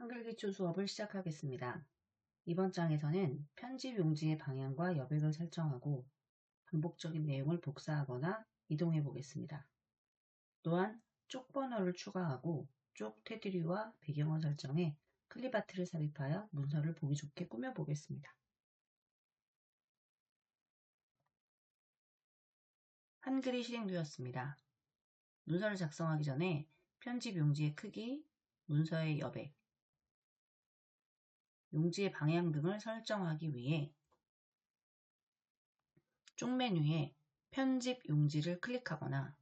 한글 기초 수업을 시작하겠습니다. 이번 장에서는 편집 용지의 방향과 여백을 설정하고 반복적인 내용을 복사하거나 이동해 보겠습니다. 또한 쪽 번호를 추가하고 쪽 테두리와 배경을 설정해 클립아트를 삽입하여 문서를 보기 좋게 꾸며 보겠습니다. 한글이 실행되었습니다. 문서를 작성하기 전에 편집 용지의 크기, 문서의 여백, 용지의 방향 등을 설정하기 위해 쪽 메뉴에 편집 용지를 클릭하거나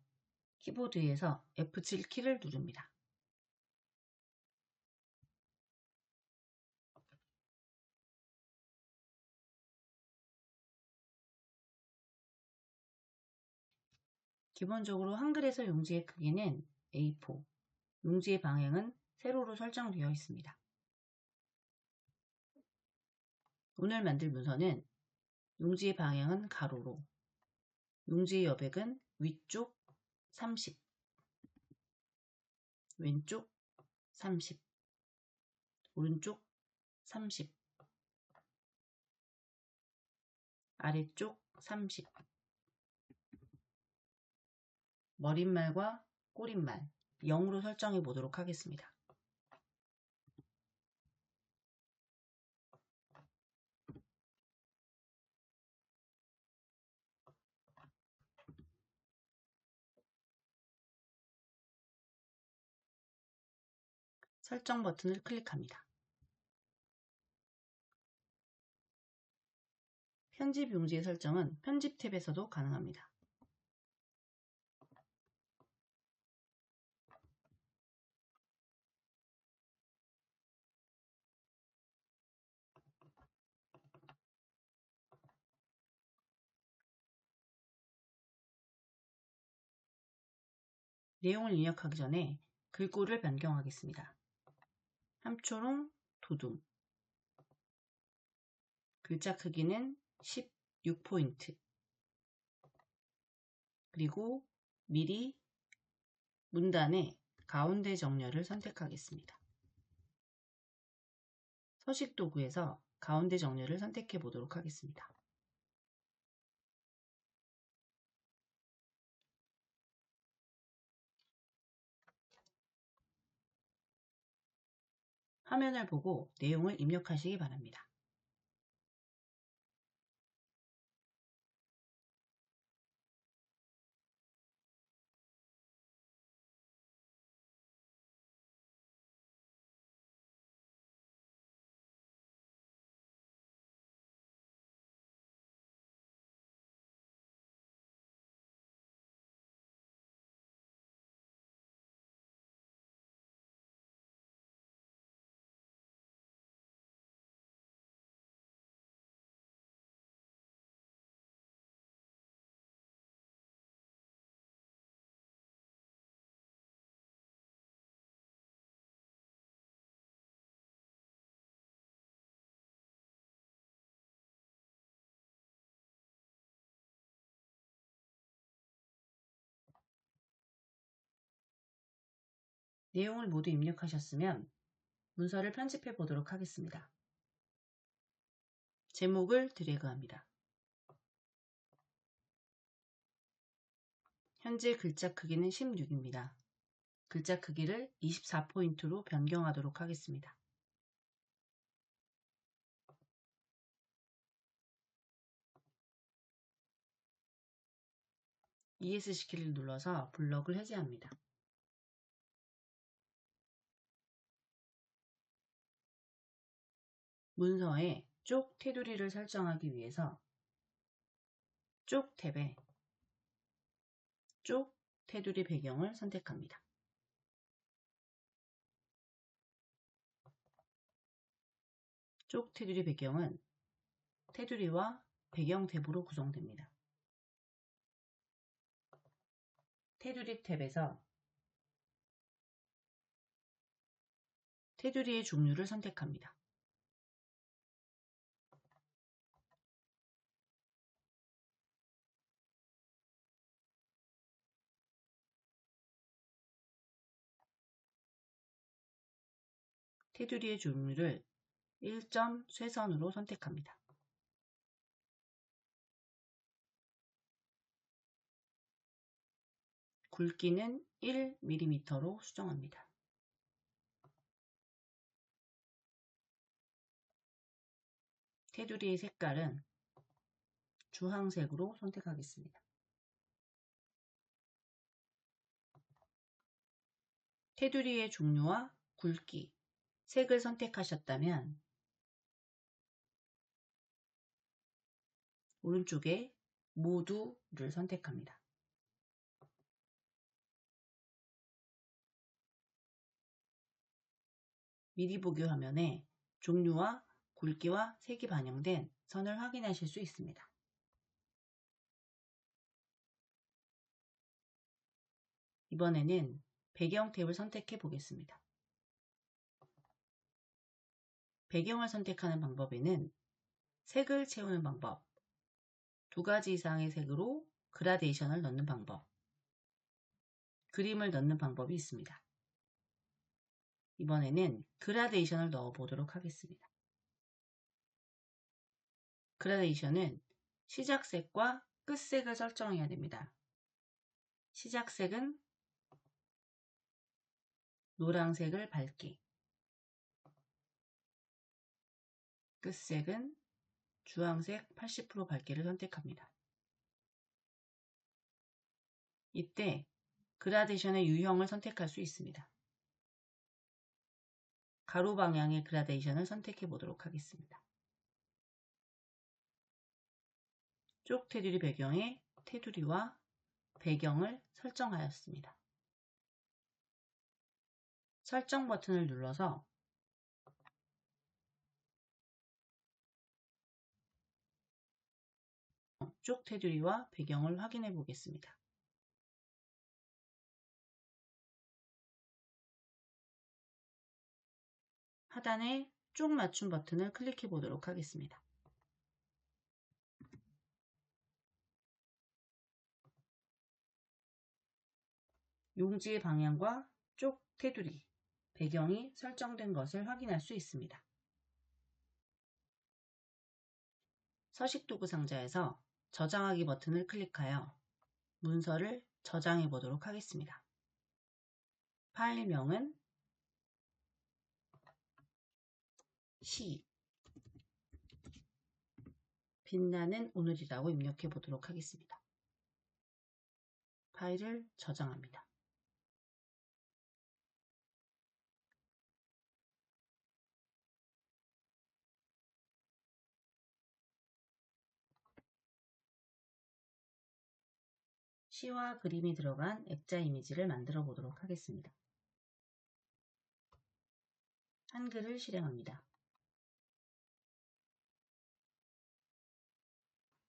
키보드에서 F7 키를 누릅니다. 기본적으로 한글에서 용지의 크기는 A4, 용지의 방향은 세로로 설정되어 있습니다. 오늘 만들 문서는 용지의 방향은 가로로, 용지의 여백은 위쪽 30, 왼쪽 30, 오른쪽 30, 아래쪽 30, 머릿말과 꼬릿말 0으로 설정해 보도록 하겠습니다. 설정 버튼을 클릭합니다. 편집 용지의 설정은 편집 탭에서도 가능합니다. 내용을 입력하기 전에 글꼴을 변경하겠습니다. 함초롱 도둠 글자 크기는 16포인트 그리고 미리 문단의 가운데 정렬을 선택하겠습니다. 서식 도구에서 가운데 정렬을 선택해 보도록 하겠습니다. 화면을 보고 내용을 입력하시기 바랍니다. 내용을 모두 입력하셨으면 문서를 편집해 보도록 하겠습니다. 제목을 드래그합니다. 현재 글자 크기는 16입니다. 글자 크기를 24포인트로 변경하도록 하겠습니다. ESC 키를 눌러서 블럭을 해제합니다. 문서에 쪽 테두리를 설정하기 위해서 쪽 탭에 쪽 테두리 배경을 선택합니다. 쪽 테두리 배경은 테두리와 배경 탭으로 구성됩니다. 테두리 탭에서 테두리의 종류를 선택합니다. 테두리의 종류를 1점 쇠선으로 선택합니다. 굵기는 1mm로 수정합니다. 테두리의 색깔은 주황색으로 선택하겠습니다. 테두리의 종류와 굵기, 색을 선택하셨다면 오른쪽에 모두를 선택합니다. 미리 보기 화면에 종류와 굵기와 색이 반영된 선을 확인하실 수 있습니다. 이번에는 배경 탭을 선택해 보겠습니다. 배경을 선택하는 방법에는 색을 채우는 방법, 2가지 이상의 색으로 그라데이션을 넣는 방법, 그림을 넣는 방법이 있습니다. 이번에는 그라데이션을 넣어 보도록 하겠습니다. 그라데이션은 시작색과 끝색을 설정해야 됩니다. 시작색은 노란색을 밝게, 끝색은 주황색 80% 밝게를 선택합니다. 이때 그라데이션의 유형을 선택할 수 있습니다. 가로 방향의 그라데이션을 선택해 보도록 하겠습니다. 쪽 테두리 배경에 테두리와 배경을 설정하였습니다. 설정 버튼을 눌러서 쪽 테두리와 배경을 확인해 보겠습니다. 하단에 쪽 맞춤 버튼을 클릭해 보도록 하겠습니다. 용지의 방향과 쪽 테두리, 배경이 설정된 것을 확인할 수 있습니다. 서식 도구 상자에서 저장하기 버튼을 클릭하여 문서를 저장해 보도록 하겠습니다. 파일명은 시 빛나는 오늘이라고 입력해 보도록 하겠습니다. 파일을 저장합니다. 시와 그림이 들어간 액자 이미지를 만들어 보도록 하겠습니다. 한글을 실행합니다.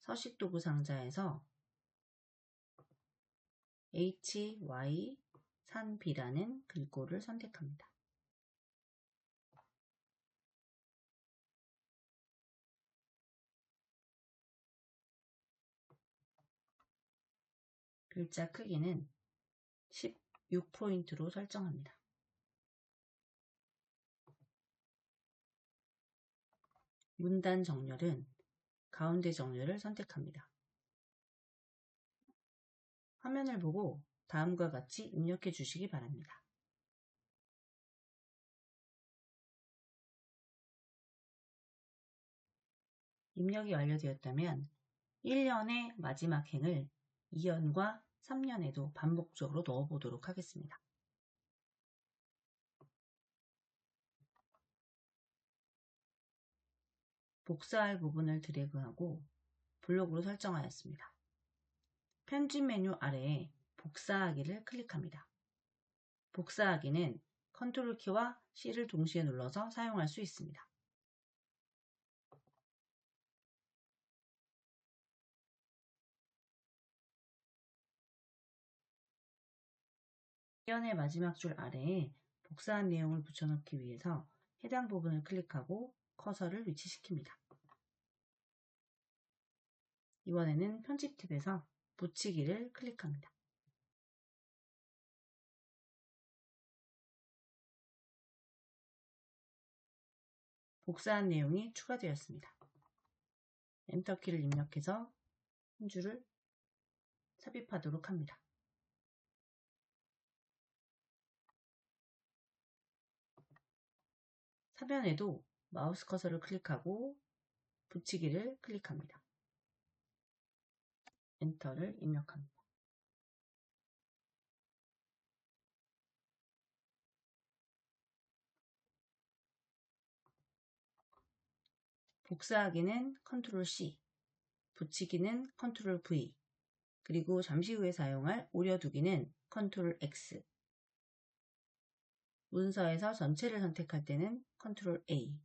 서식 도구 상자에서 HY 산비라는 글꼴을 선택합니다. 글자 크기는 16포인트로 설정합니다. 문단 정렬은 가운데 정렬을 선택합니다. 화면을 보고 다음과 같이 입력해 주시기 바랍니다. 입력이 완료되었다면 1년의 마지막 행을 2년과 3년에도 반복적으로 넣어보도록 하겠습니다. 복사할 부분을 드래그하고 블록으로 설정하였습니다. 편집 메뉴 아래에 복사하기를 클릭합니다. 복사하기는 컨트롤 키와 C를 동시에 눌러서 사용할 수 있습니다. 1년의 마지막 줄 아래에 복사한 내용을 붙여넣기 위해서 해당 부분을 클릭하고 커서를 위치시킵니다. 이번에는 편집 탭에서 붙이기를 클릭합니다. 복사한 내용이 추가되었습니다. 엔터키를 입력해서 한 줄을 삽입하도록 합니다. 사변에도 마우스 커서를 클릭하고 붙이기를 클릭합니다. 엔터를 입력합니다. 복사하기는 컨트롤 C, 붙이기는 컨트롤 V, 그리고 잠시 후에 사용할 오려두기는 컨트롤 X, 문서에서 전체를 선택할 때는 컨트롤 A,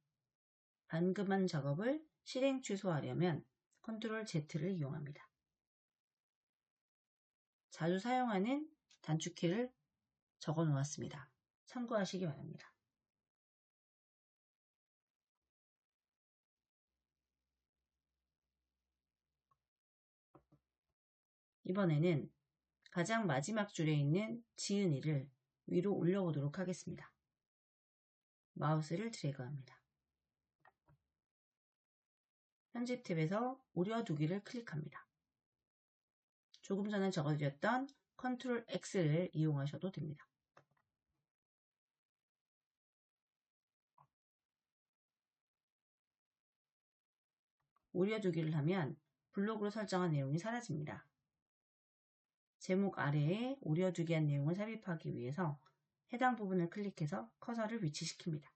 방금 한 작업을 실행 취소하려면 컨트롤 Z를 이용합니다. 자주 사용하는 단축키를 적어 놓았습니다. 참고하시기 바랍니다. 이번에는 가장 마지막 줄에 있는 지은이를 위로 올려보도록 하겠습니다. 마우스를 드래그합니다. 편집 탭에서 오려두기를 클릭합니다. 조금 전에 적어드렸던 컨트롤 X를 이용하셔도 됩니다. 오려두기를 하면 블록으로 설정한 내용이 사라집니다. 제목 아래에 오려두기 한 내용을 삽입하기 위해서 해당 부분을 클릭해서 커서를 위치시킵니다.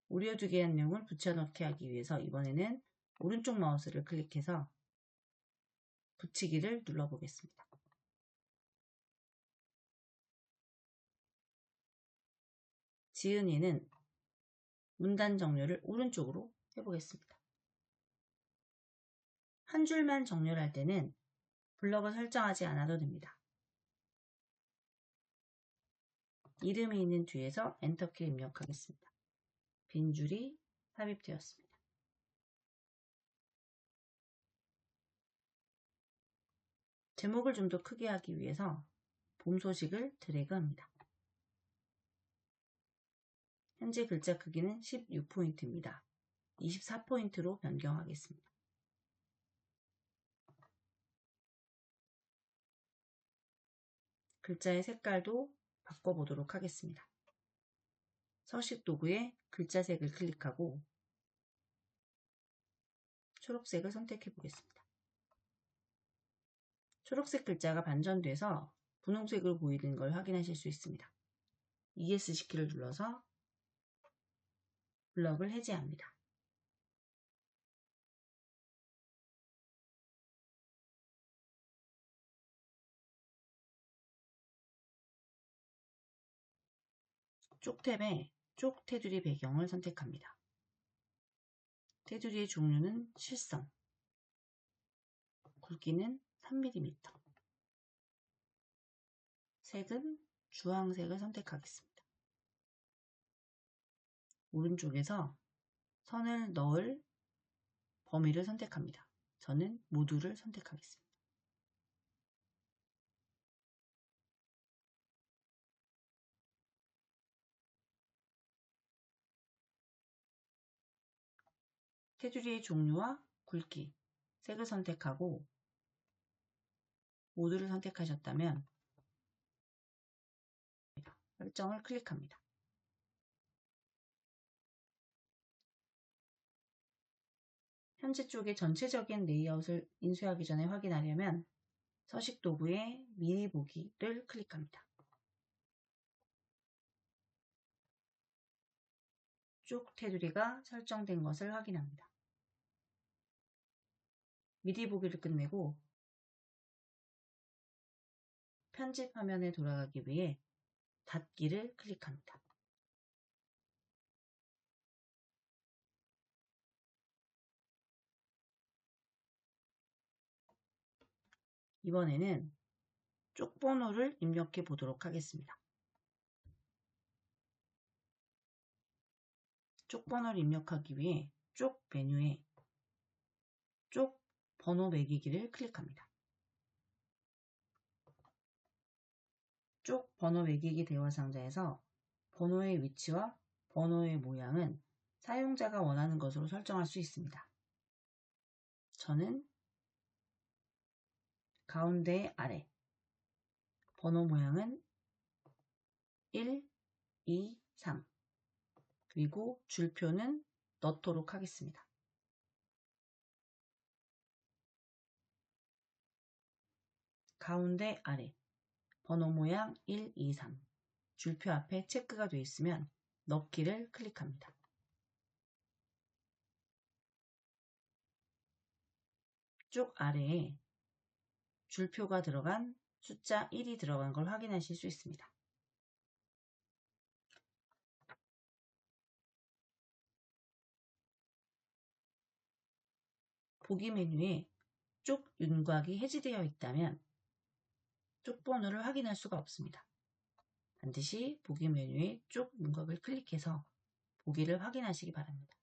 오려두기 한 내용을 붙여넣기 하기 위해서 이번에는 오른쪽 마우스를 클릭해서 붙이기를 눌러보겠습니다. 지은이는 문단 정렬을 오른쪽으로 해보겠습니다. 한 줄만 정렬할 때는 블럭을 설정하지 않아도 됩니다. 이름이 있는 뒤에서 엔터키 입력하겠습니다. 빈 줄이 삽입되었습니다. 제목을 좀 더 크게 하기 위해서 봄 소식을 드래그합니다. 현재 글자 크기는 16포인트입니다. 24포인트로 변경하겠습니다. 글자의 색깔도 바꿔보도록 하겠습니다. 서식 도구에 글자색을 클릭하고 초록색을 선택해 보겠습니다. 초록색 글자가 반전돼서 분홍색으로 보이는 걸 확인하실 수 있습니다. ESC키를 눌러서 블럭을 해제합니다. 쪽 탭에 쪽 테두리 배경을 선택합니다. 테두리의 종류는 실선, 굵기는 3mm, 색은 주황색을 선택하겠습니다. 오른쪽에서 선을 넣을 범위를 선택합니다. 저는 모두를 선택하겠습니다. 테두리의 종류와 굵기, 색을 선택하고 모두를 선택하셨다면 설정을 클릭합니다. 현재 쪽의 전체적인 레이아웃을 인쇄하기 전에 확인하려면 서식 도구에 미리 보기를 클릭합니다. 쪽 테두리가 설정된 것을 확인합니다. 미리 보기를 끝내고 편집 화면에 돌아가기 위해 닫기를 클릭합니다. 이번에는 쪽 번호를 입력해 보도록 하겠습니다. 쪽 번호를 입력하기 위해 쪽 메뉴에 쪽 번호 매기기를 클릭합니다. 쪽 번호 매기기 대화 상자에서 번호의 위치와 번호의 모양은 사용자가 원하는 것으로 설정할 수 있습니다. 저는 가운데 아래 번호 모양은 1, 2, 3 그리고 줄표는 넣도록 하겠습니다. 가운데 아래 번호 모양 1, 2, 3 줄표 앞에 체크가 되어 있으면 넣기를 클릭합니다. 쭉 아래에 줄표가 들어간 숫자 1이 들어간 걸 확인하실 수 있습니다. 보기 메뉴에 쪽 윤곽이 해지되어 있다면 쪽 번호를 확인할 수가 없습니다. 반드시 보기 메뉴에 쪽 윤곽을 클릭해서 보기를 확인하시기 바랍니다.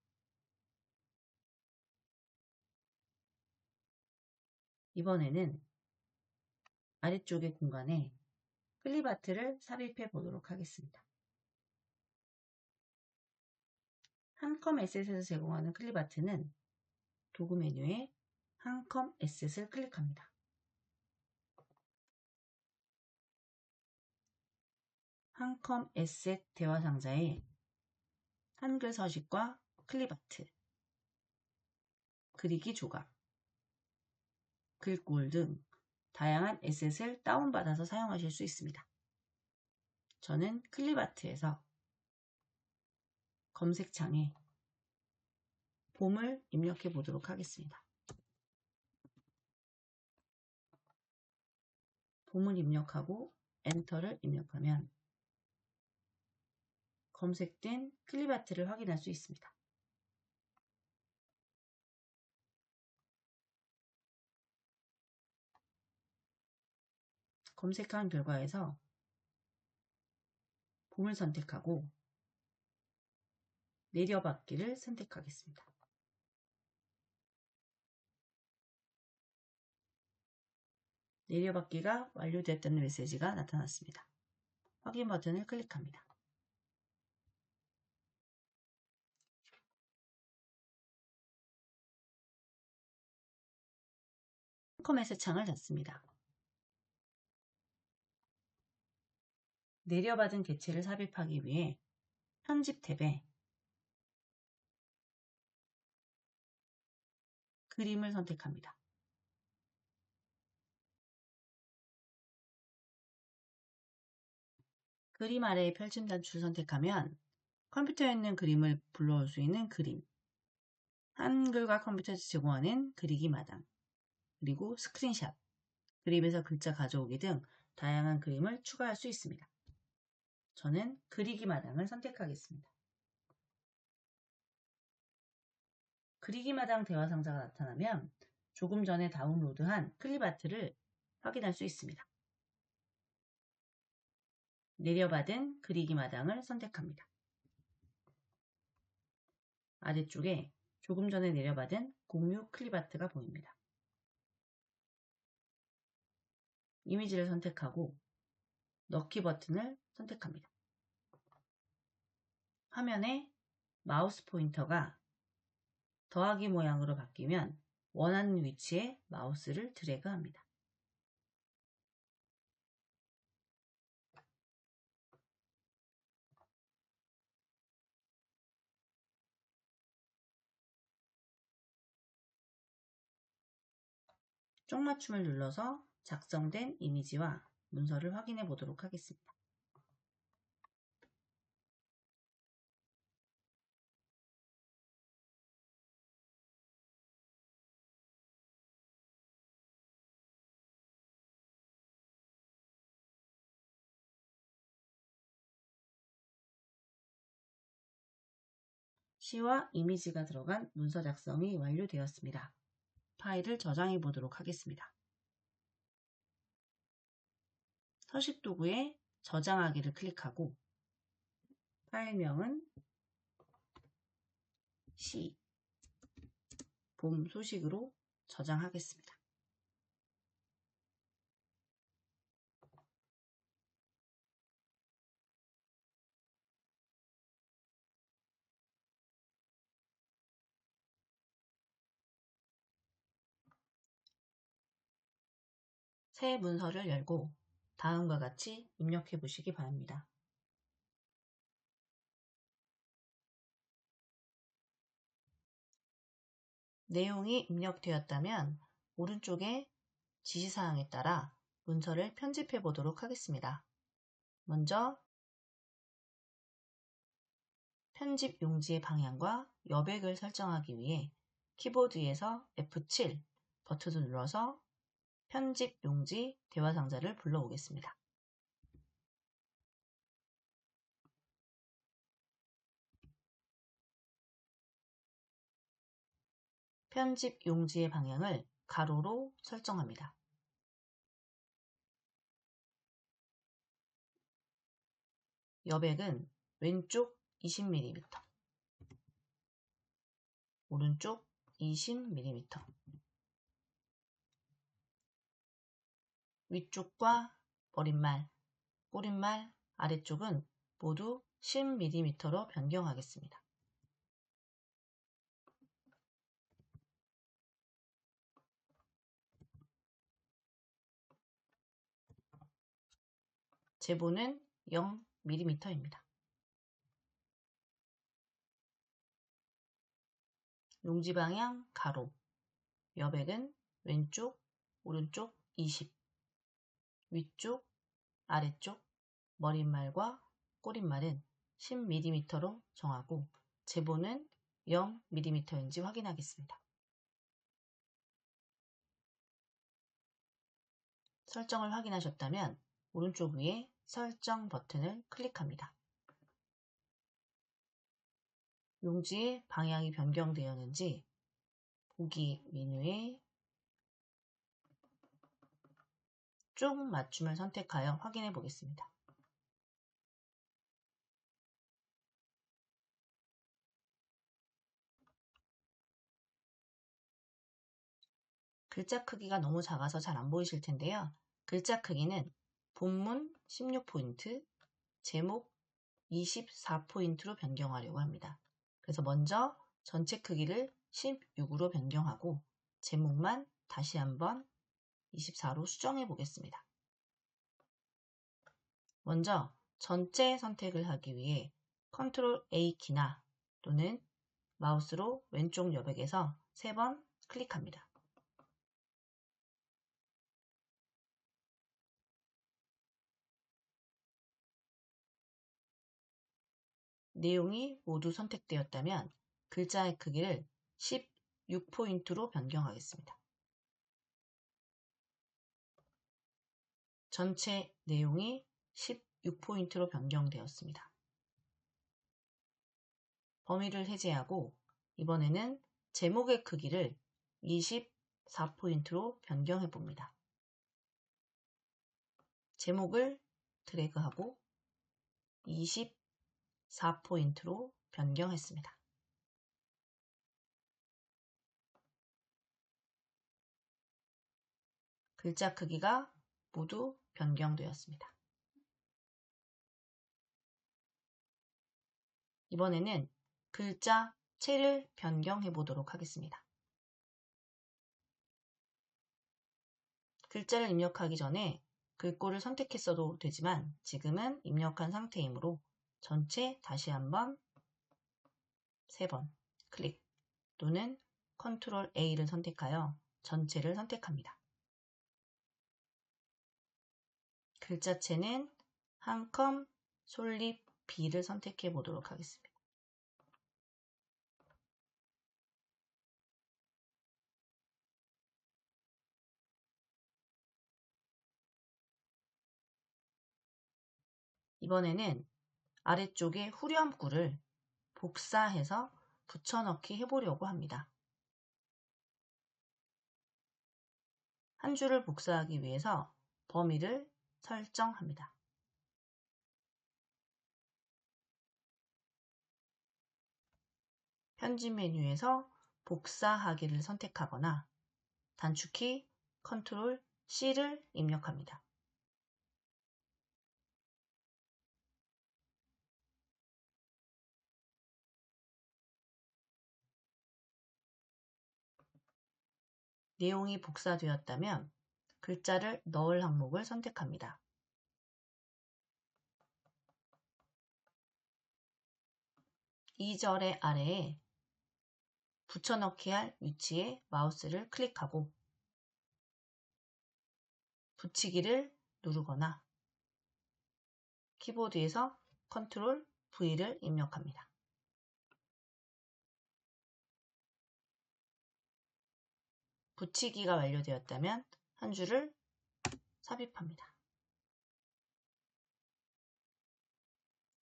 이번에는 아래쪽의 공간에 클립아트를 삽입해 보도록 하겠습니다. 한컴 에셋에서 제공하는 클립아트는 도구 메뉴에 한컴 에셋을 클릭합니다. 한컴 에셋 대화 상자에 한글 서식과 클립아트, 그리기 조각, 글꼴 등 다양한 에셋을 다운받아서 사용하실 수 있습니다. 저는 클립아트에서 검색창에 봄을 입력해 보도록 하겠습니다. 봄을 입력하고 엔터를 입력하면 검색된 클립아트를 확인할 수 있습니다. 검색한 결과에서 봄을 선택하고 내려받기를 선택하겠습니다. 내려받기가 완료되었다는 메시지가 나타났습니다. 확인 버튼을 클릭합니다. 컴에셋 창을 닫습니다. 내려받은 개체를 삽입하기 위해 편집 탭에 그림을 선택합니다. 그림 아래에 펼침 단추를 선택하면 컴퓨터에 있는 그림을 불러올 수 있는 그림, 한글과 컴퓨터에서 제공하는 그리기 마당, 그리고 스크린샷, 그림에서 글자 가져오기 등 다양한 그림을 추가할 수 있습니다. 저는 그리기 마당을 선택하겠습니다. 그리기 마당 대화 상자가 나타나면 조금 전에 다운로드한 클립아트를 확인할 수 있습니다. 내려받은 그리기 마당을 선택합니다. 아래쪽에 조금 전에 내려받은 공유 클립아트가 보입니다. 이미지를 선택하고 넣기 버튼을 선택합니다. 화면에 마우스 포인터가 더하기 모양으로 바뀌면 원하는 위치에 마우스를 드래그합니다. 쪽맞춤을 눌러서 작성된 이미지와 문서를 확인해 보도록 하겠습니다. 시와 이미지가 들어간 문서 작성이 완료되었습니다. 파일을 저장해 보도록 하겠습니다. 서식 도구에 저장하기를 클릭하고 파일명은 시, 봄 소식으로 저장하겠습니다. 새 문서를 열고 다음과 같이 입력해 보시기 바랍니다. 내용이 입력되었다면 오른쪽에 지시사항에 따라 문서를 편집해 보도록 하겠습니다. 먼저 편집 용지의 방향과 여백을 설정하기 위해 키보드에서 F7 버튼을 눌러서 편집 용지 대화 상자를 불러오겠습니다. 편집 용지의 방향을 가로로 설정합니다. 여백은 왼쪽 20mm, 오른쪽 20mm, 위쪽과 머릿말, 꼬릿말, 아래쪽은 모두 10mm로 변경하겠습니다. 제보는 0mm입니다. 용지 방향 가로, 여백은 왼쪽, 오른쪽 20, 위쪽, 아래쪽, 머릿말과 꼬릿말은 10mm로 정하고 제보는 0mm인지 확인하겠습니다. 설정을 확인하셨다면 오른쪽 위에 설정 버튼을 클릭합니다. 용지의 방향이 변경되었는지 보기 메뉴에 쭉 맞춤을 선택하여 확인해 보겠습니다. 글자 크기가 너무 작아서 잘 안 보이실 텐데요. 글자 크기는 본문 16포인트, 제목 24포인트로 변경하려고 합니다. 그래서 먼저 전체 크기를 16으로 변경하고 제목만 다시 한번 24로 수정해 보겠습니다. 먼저 전체 선택을 하기 위해 Ctrl A 키나 또는 마우스로 왼쪽 여백에서 3번 클릭합니다. 내용이 모두 선택되었다면 글자의 크기를 16포인트로 변경하겠습니다. 전체 내용이 16포인트로 변경되었습니다. 범위를 해제하고 이번에는 제목의 크기를 24포인트로 변경해 봅니다. 제목을 드래그하고 24포인트로 변경했습니다. 글자 크기가 모두 변경되었습니다. 이번에는 글자 채를 변경해 보도록 하겠습니다. 글자를 입력하기 전에 글꼴을 선택했어도 되지만 지금은 입력한 상태이므로 전체 다시 한번 3번 클릭 또는 Ctrl A를 선택하여 전체를 선택합니다. 글자체는 한컴 솔립 B를 선택해 보도록 하겠습니다. 이번에는 아래쪽에 후렴구를 복사해서 붙여넣기 해보려고 합니다. 한 줄을 복사하기 위해서 범위를 설정합니다. 편집 메뉴에서 복사하기를 선택하거나 단축키 Ctrl C를 입력합니다. 내용이 복사되었다면 글자를 넣을 항목을 선택합니다. 이 절의 아래에 붙여넣기 할 위치에 마우스를 클릭하고 붙이기를 누르거나 키보드에서 컨트롤 V를 입력합니다. 붙이기가 완료되었다면 한 줄을 삽입합니다.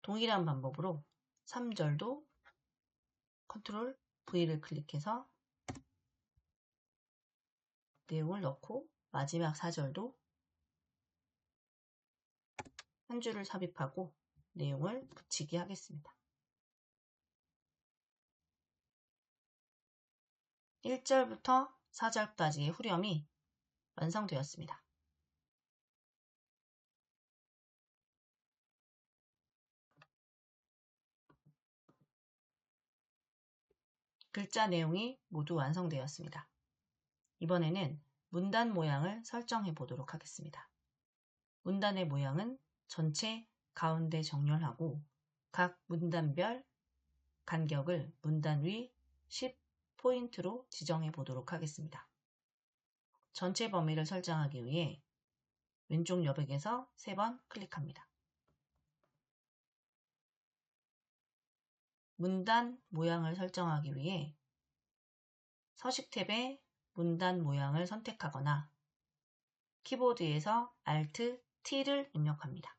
동일한 방법으로 3절도 컨트롤 V를 클릭해서 내용을 넣고 마지막 4절도 한 줄을 삽입하고 내용을 붙이기 하겠습니다. 1절부터 4절까지의 후렴이 완성되었습니다. 글자 내용이 모두 완성되었습니다. 이번에는 문단 모양을 설정해 보도록 하겠습니다. 문단의 모양은 전체 가운데 정렬하고 각 문단별 간격을 문단 위 10포인트로 지정해 보도록 하겠습니다. 전체 범위를 설정하기 위해 왼쪽 여백에서 3번 클릭합니다. 문단 모양을 설정하기 위해 서식 탭에 문단 모양을 선택하거나 키보드에서 Alt T를 입력합니다.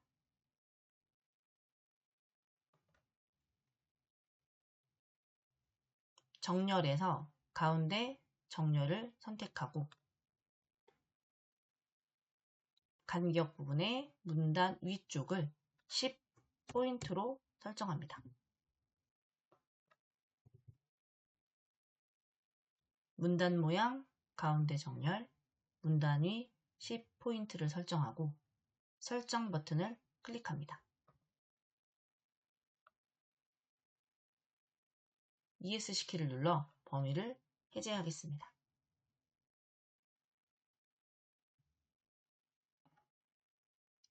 정렬에서 가운데 정렬을 선택하고 간격 부분의 문단 위쪽을 10포인트로 설정합니다. 문단 모양, 가운데 정렬, 문단 위 10포인트를 설정하고 설정 버튼을 클릭합니다. ESC 키를 눌러 범위를 해제하겠습니다.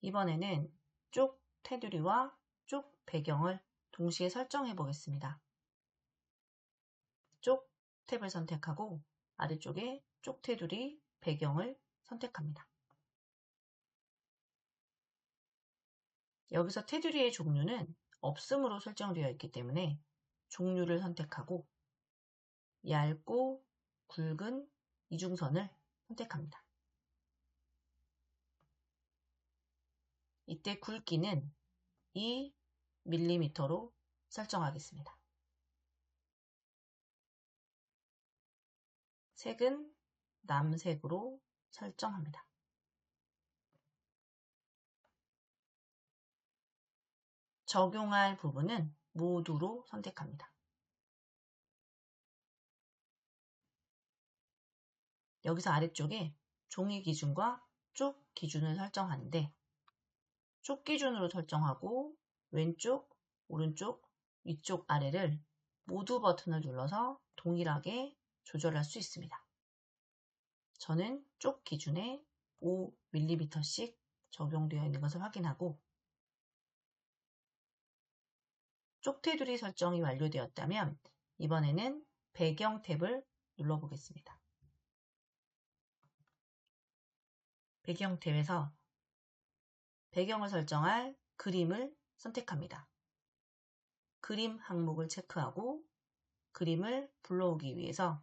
이번에는 쪽 테두리와 쪽 배경을 동시에 설정해 보겠습니다. 쪽 탭을 선택하고 아래쪽에 쪽 테두리 배경을 선택합니다. 여기서 테두리의 종류는 없음으로 설정되어 있기 때문에 종류를 선택하고 얇고 굵은 이중선을 선택합니다. 이때 굵기는 2mm로 설정하겠습니다. 색은 남색으로 설정합니다. 적용할 부분은 모두로 선택합니다. 여기서 아래쪽에 종이 기준과 쪽 기준을 설정하는데 쪽 기준으로 설정하고 왼쪽, 오른쪽, 위쪽, 아래를 모두 버튼을 눌러서 동일하게 조절할 수 있습니다. 저는 쪽 기준에 5mm씩 적용되어 있는 것을 확인하고 쪽 테두리 설정이 완료되었다면 이번에는 배경 탭을 눌러보겠습니다. 배경 탭에서 배경을 설정할 그림을 선택합니다. 그림 항목을 체크하고 그림을 불러오기 위해서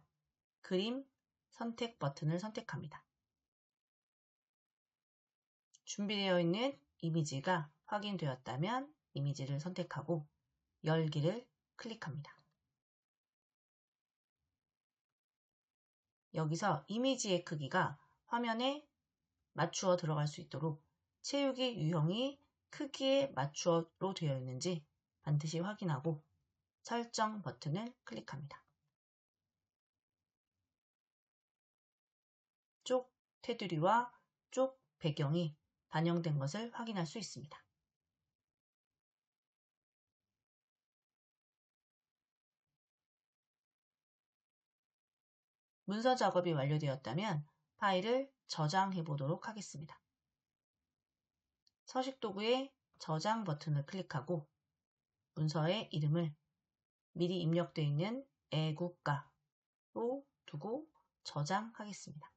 그림 선택 버튼을 선택합니다. 준비되어 있는 이미지가 확인되었다면 이미지를 선택하고 열기를 클릭합니다. 여기서 이미지의 크기가 화면에 맞추어 들어갈 수 있도록 채우기 유형이 크기에 맞추어로 되어 있는지 반드시 확인하고 설정 버튼을 클릭합니다. 쪽 테두리와 쪽 배경이 반영된 것을 확인할 수 있습니다. 문서 작업이 완료되었다면 파일을 저장해 보도록 하겠습니다. 서식도구의 저장 버튼을 클릭하고 문서의 이름을 미리 입력되어 있는 애국가로 두고 저장하겠습니다.